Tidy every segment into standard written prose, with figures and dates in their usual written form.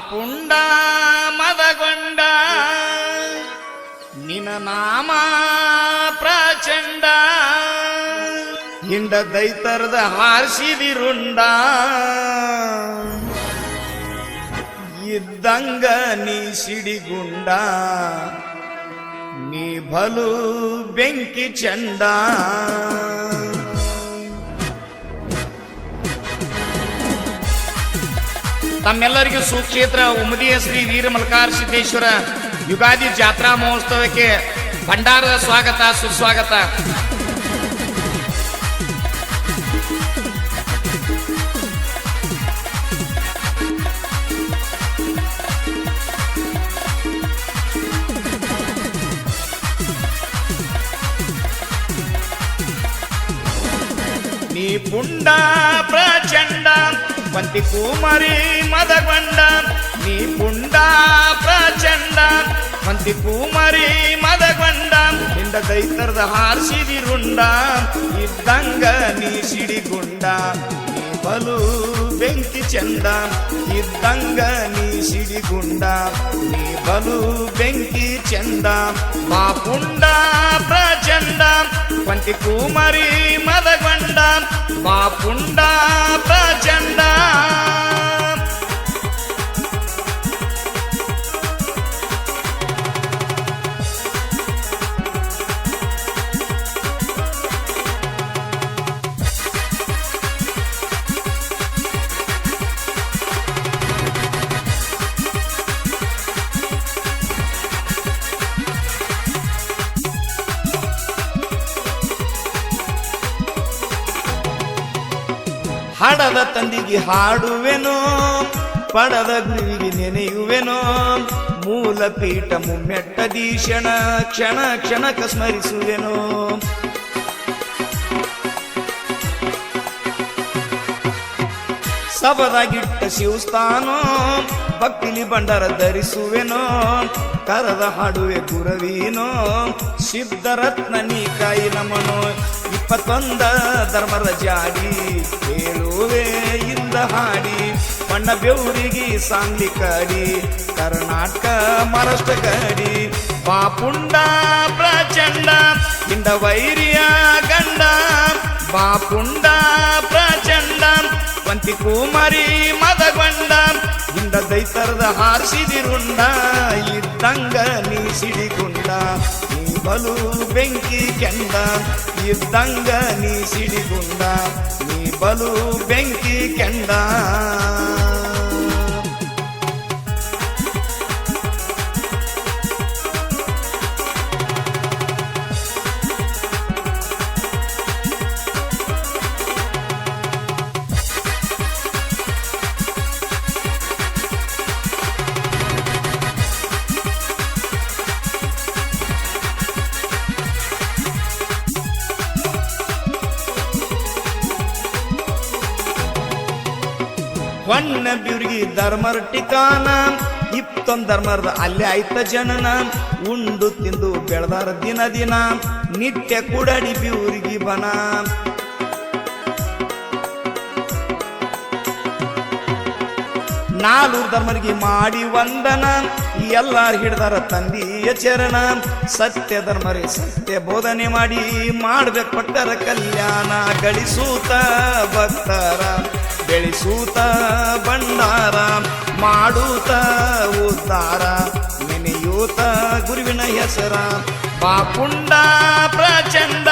ಪುಂಡ ಮದಗೊಂಡ ನಿನ ನಾಮ ಪ್ರಚಂಡ ಹಿಂಡ ದೈತರದ ಹಾರಿಸಿದಿರುಂಡ ಇದ್ದಂಗ ನೀ ಸಿಡಿಗುಂಡ ನೀ ಬಲು ಬೆಂಕಿ ಚಂಡ ತಮ್ಮೆಲ್ಲರಿಗೂ ಸುಕ್ಷೇತ್ರ ಉಮದಿಯ ಶ್ರೀ ವೀರಮಲ್ಕಾರ ಸಿದ್ದೇಶ್ವರ ಯುಗಾದಿ ಜಾತ್ರಾ ಮಹೋತ್ಸವಕ್ಕೆ ಭಂಡಾರದ ಸ್ವಾಗತ ಸುಸ್ವಾಗತ. ನೀ ಪುಂಡ ಪ್ರಚಂಡ ವಂತಿ ಕುಮಾರಿ ಮದಗೊಂಡ ನೀ ಪುಂಡ ಪ್ರಚಂಡ ವಂತಿ ಕುಮಾರಿ ಮದಗೊಂಡ ಹಿಂಡ ದೈತರದ ಹಾರಿಸಿದಿರುಂಡ ಇದ್ದಂಗ ನೀ ಸಿಡಿಗುಂಡ ನೀ ಬಲು ಬೆಂಕಿ ಚಂದ ಇದ್ದಂಗ ನೀ ಸಿಡಿಗುಂಡ ನೀ ಬಲು ಬೆಂಕಿ ಚಂದ ಮಾ ಪುಂಡ ಪ್ರಚಂಡ ವಂತಿ ಕುಮಾರಿ ಮದಗೊಂಡ ಮಾ ಪುಂಡ ಪ್ರಚಂಡ. ಹಡದ ತಂದಿಗೆ ಹಾಡುವೆನೋ ಪಡದ ಗುರುವಿಗೆ ನೆನೆಯುವೆನೋ ಮೂಲ ಪೀಠ ಮುಮ್ಮೆಟ್ಟದೀಶಣ ಕ್ಷಣ ಕ್ಷಣಕ ಸ್ಮರಿಸುವೆನೋ ಸಬದಾಗಿಟ್ಟ ಶಿವಸ್ಥಾನೋ ಭಕ್ತಿಲಿ ಬಂಡರ ಧರಿಸುವೆನೋ ಕರದ ಹಾಡುವೆ ಗುರವೀನೋ ಸಿದ್ಧರತ್ನ ನೀ ಕಾಯಿ ನಮನೋ 21 ಧರ್ಮರ ಜಾಡಿ ಹೇಳುವೆ ಇಂದ ಹಾಡಿ ಬಣ್ಣ ಬೆವರಿಗೆ ಸಾಂಗ್ಲಿ ಕಾಡಿ ಕರ್ನಾಟಕ ಮಹಾರಾಷ್ಟ್ರ ಕಾಡಿ ಬಾಪುಂಡ ಪ್ರಚಂಡ ಇಂದ ವೈರಿಯ ಗಂಡ ಬಾಪುಂಡ ಪ್ರಚಂಡ ವಂತಿ ಕುಮಾರಿ ಮದಗೊಂಡ ಇಂದ ದೈತರದ ಹಾರಿಸಿದಿರುಂಡ ಇದ್ದಂಗ ನೀ ಸಿಡಿಗುಂಡ ನೀ ಬಲು ಬೆಂಕಿ ಕೆಂಡ ಇದ್ದಂಗ ನೀ ಸಿಡಿಗುಂಡ ನೀ ಬಲು ಬೆಂಕಿ ಕೆಂಡ. ಹೊನ್ನ ಬಿರ್ಗಿ ಧರ್ಮರ ಟಿಕಾನ 21 ಧರ್ಮರದ ಅಲ್ಲೇ ಆಯ್ತ ಜನನ ಉಂಡು ತಿಂದು ಬೆಳೆದಾರ ದಿನ ದಿನ ನಿತ್ಯ ಕುಡಡಿ ಬಿವ್ರಿಗೆ ಬನ ನಾಲ್ಕು ಧರ್ಮರಿಗೆ ಮಾಡಿ ವಂದನ ಎಲ್ಲಾರು ಹಿಡ್ದಾರ ತಂದೆಯ ಚರಣ ಸತ್ಯ ಧರ್ಮರೇ ಸತ್ಯ ಬೋಧನೆ ಮಾಡಿ ಮಾಡ್ಬೇಕು ಭಕ್ತರ ಕಲ್ಯಾಣ ಗಳಿಸೂತ ಭಕ್ತರ ಬೆಳೆಸೂತ ಭಂಡಾರ ಮಾಡೂತ ಉದ್ಧಾರ ನೆನೆಯೂತ ಗುರುವಿನ ಹೆಸರ ಬಾಪುಂಡ ಪ್ರಚಂಡ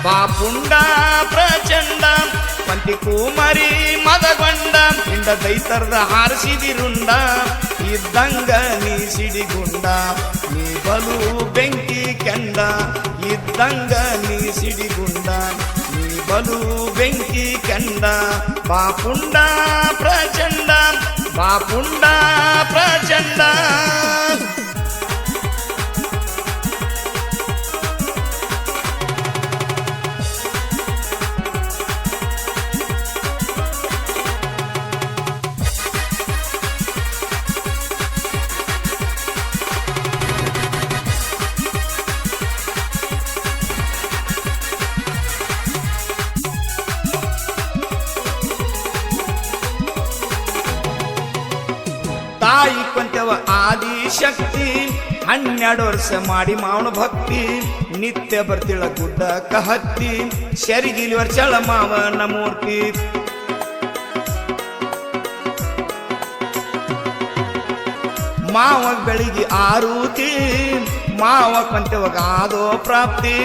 ಬಾಪುಂಡ ಪ್ರಚಂಡ ವಂತಿ ಕುಮಾರಿ ಮದಗೊಂಡ ಹಿಂಡ ದೈತರದ ಹಾರಿಸಿದಿರುಂಡ ಇದ್ದಂಗ ನೀ ಸಿಡಿಗುಂಡ ನೀ ಬಲು ಬೆಂಕಿ ಕೆಂಡ ಇದ್ದಂಗ ನೀ ಸಿಡಿಗುಂಡ ನೀ ಬಲು ಬೆಂಕಿ ಕೆಂಡ ಬಾಪುಂಡ ಪ್ರಚಂಡ ಬಾಪುಂಡ ಪ್ರಚಂಡ. ಕಾಯ್ಕೊಂತೇವ ಆದಿಶಕ್ತಿ 12 ವರ್ಷ ಮಾಡಿ ಮಾವನ ಭಕ್ತಿ ನಿತ್ಯ ಬರ್ತಿಳ ಗುಡ್ಡಕ್ಕ ಹತ್ತಿ ಶರಿಗಿಲಿ ವರ್ಷಳ ಮಾವನ ಮೂರ್ತಿ ಮಾವ ಬೆಳಿಗ್ಗೆ ಆರುತಿ ಮಾವ ಕೊಂತೆವಾಗ ಆದೋ ಪ್ರಾಪ್ತಿ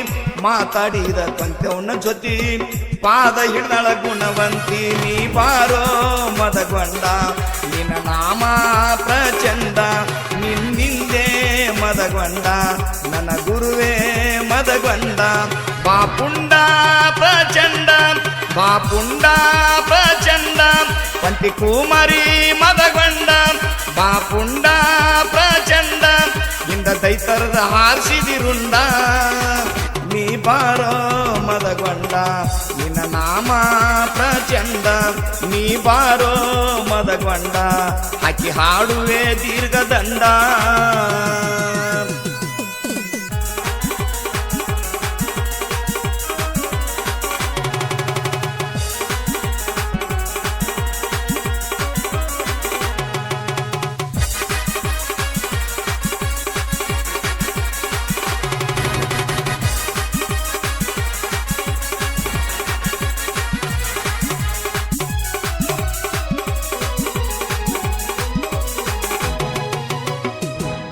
ಮಾತಾಡಿದ ಕೊಂತೆವನ ಜೊತೆ ಪಾದ ಹಿಡ್ದಳ ಗುಣವಂತಿ ನೀ ಬಾರೋ ಮದಗೊಂಡ ನಿನ್ನ ನಾಮ ಪ್ರಚಂಡ ನಿನ್ನಿಂದೆ ಮದಗೊಂಡ ನನ್ನ ಗುರುವೇ ಮದಗೊಂಡ ಬಾಪುಂಡ ಪ್ರಚಂಡ ಬಾಪುಂಡ ಪ್ರಚಂಡ ಪಂತಿ ಕುಮಾರಿ ಮದಗೊಂಡ ಬಾಪುಂಡ ಪ್ರಚಂಡ ಇಂದ ದೈತರದ ಹಾರಿಸಿದಿರುಂಡ ನೀ ಬಾರೋ ಮದಗೊಂಡ ನಿನ್ನ ನಾಮ ಪ್ರಚಂಡ ನೀ ಬಾರೋ ಮದಗೊಂಡ ಹಾಕಿ ಹಾಡುವೆ ದೀರ್ಘದಂಡ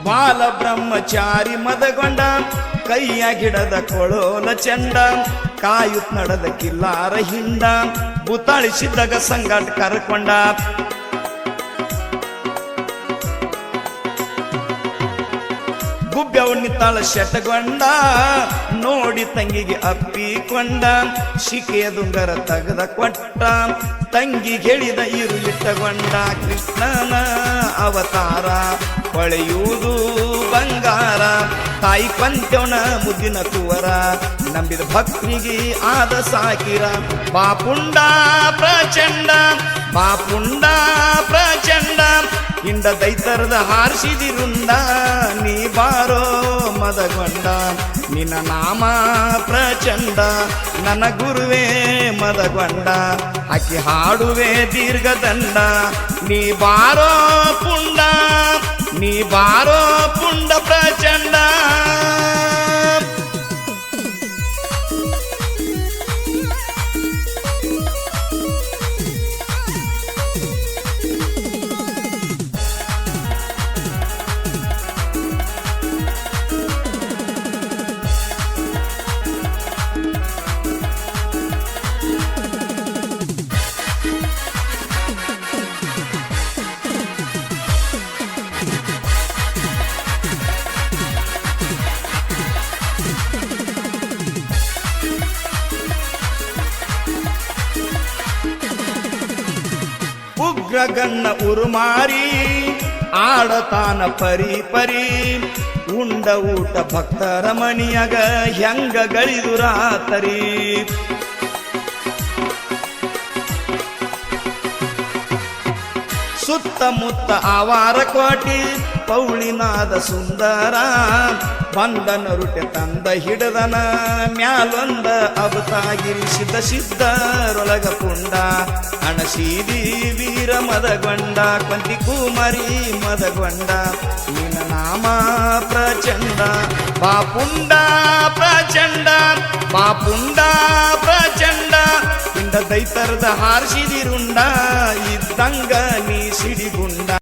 ಬಾಲ ಬ್ರಹ್ಮಚಾರಿ ಮದಗೊಂಡ ಕೈಯ ಗಿಡದ ಕೊಳೋಲ ಚಂಡ ಕಾಯುತ್ ನಡೆದ ಕಿಲ್ಲಾರ ಹಿಂಡ ಬುತಾಳಿಸಿದಾಗ ಸಂಗಾಟ ಕರ್ಕೊಂಡ ಗುಬ್ಬೆವು ನಿತ್ತಾಳ ಶಟಗೊಂಡ ನೋಡಿ ತಂಗಿಗೆ ಅಪ್ಪಿಕೊಂಡ ಶಿಕೆಯ ದುಂಗರ ತಗದ ಕೊಟ್ಟ ತಂಗಿ ಹೇಳಿದ ಇರುಳಿಟ್ಟಗೊಂಡ ಕೃಷ್ಣನ ಅವತಾರ ಹೊಳೆಯುವುದು ಬಂಗಾರ ತಾಯಿ ಕೊಂತೆವನ ಮುದ್ದಿನ ಕುವರ ನಂಬಿದ ಭಕ್ತಿಗೆ ಆದ ಸಾಕಿರ ಬಾಪುಂಡ ಪ್ರಚಂಡ ಬಾಪುಂಡ ಪ್ರಚಂಡ ಇಂದ ದೈತರದ ಹಾರಿಸಿದಿರುಂಡ ನೀ ಬಾರೋ ಮದಗೊಂಡ ನಿನ್ನ ನಾಮ ಪ್ರಚಂಡ ನನ್ನ ಗುರುವೇ ಮದಗೊಂಡ ಹಾಕಿ ಹಾಡುವೆ ದೀರ್ಘದಂಡ ನೀ ಬಾರೋ ಪುಂಡ ನೀ ಬಾರೋ ಪುಂಡ ಪ್ರಚಂಡ ಉಗ್ರಗಣ್ಣ ಉರುಮಾರಿ ಆಡತಾನ ಪರಿ ಪರಿ ಉಂಡ ಊಟ ಭಕ್ತರ ಮಣಿಯಾಗ ಹೆಂಗ ಗಳಿದು ರಾತರಿ ಸುತ್ತಮುತ್ತ ಆವಾರ ಕೋಟಿ ಪೌಳಿನಾದ ಸುಂದರ ಬಂದನ ರುಟೆ ತಂದ ಹಿಡದನ ಮ್ಯಾಲೊಂದ ಅಬತಾಗಿರಿಸಿದ ಸಿದ್ಧರೊಳಗ ಪುಂಡ ಅಣಸೀದಿ ವೀರ ಮದಗೊಂಡ ಕೊಂತಿ ಕುಮಾರಿ ಮದಗೊಂಡ ನಿನ್ನ ನಾಮ ಪ್ರಚಂಡ ಬಾಪುಂಡ ಪ್ರಚಂಡ ಬಾಪುಂಡ ಪ್ರಚಂಡ ಇಂದ ದೈತರದ ಹಾರಿಸಿದಿರುಂಡ ಇದ್ದಂಗ ನೀ ಸಿಡಿಗುಂಡ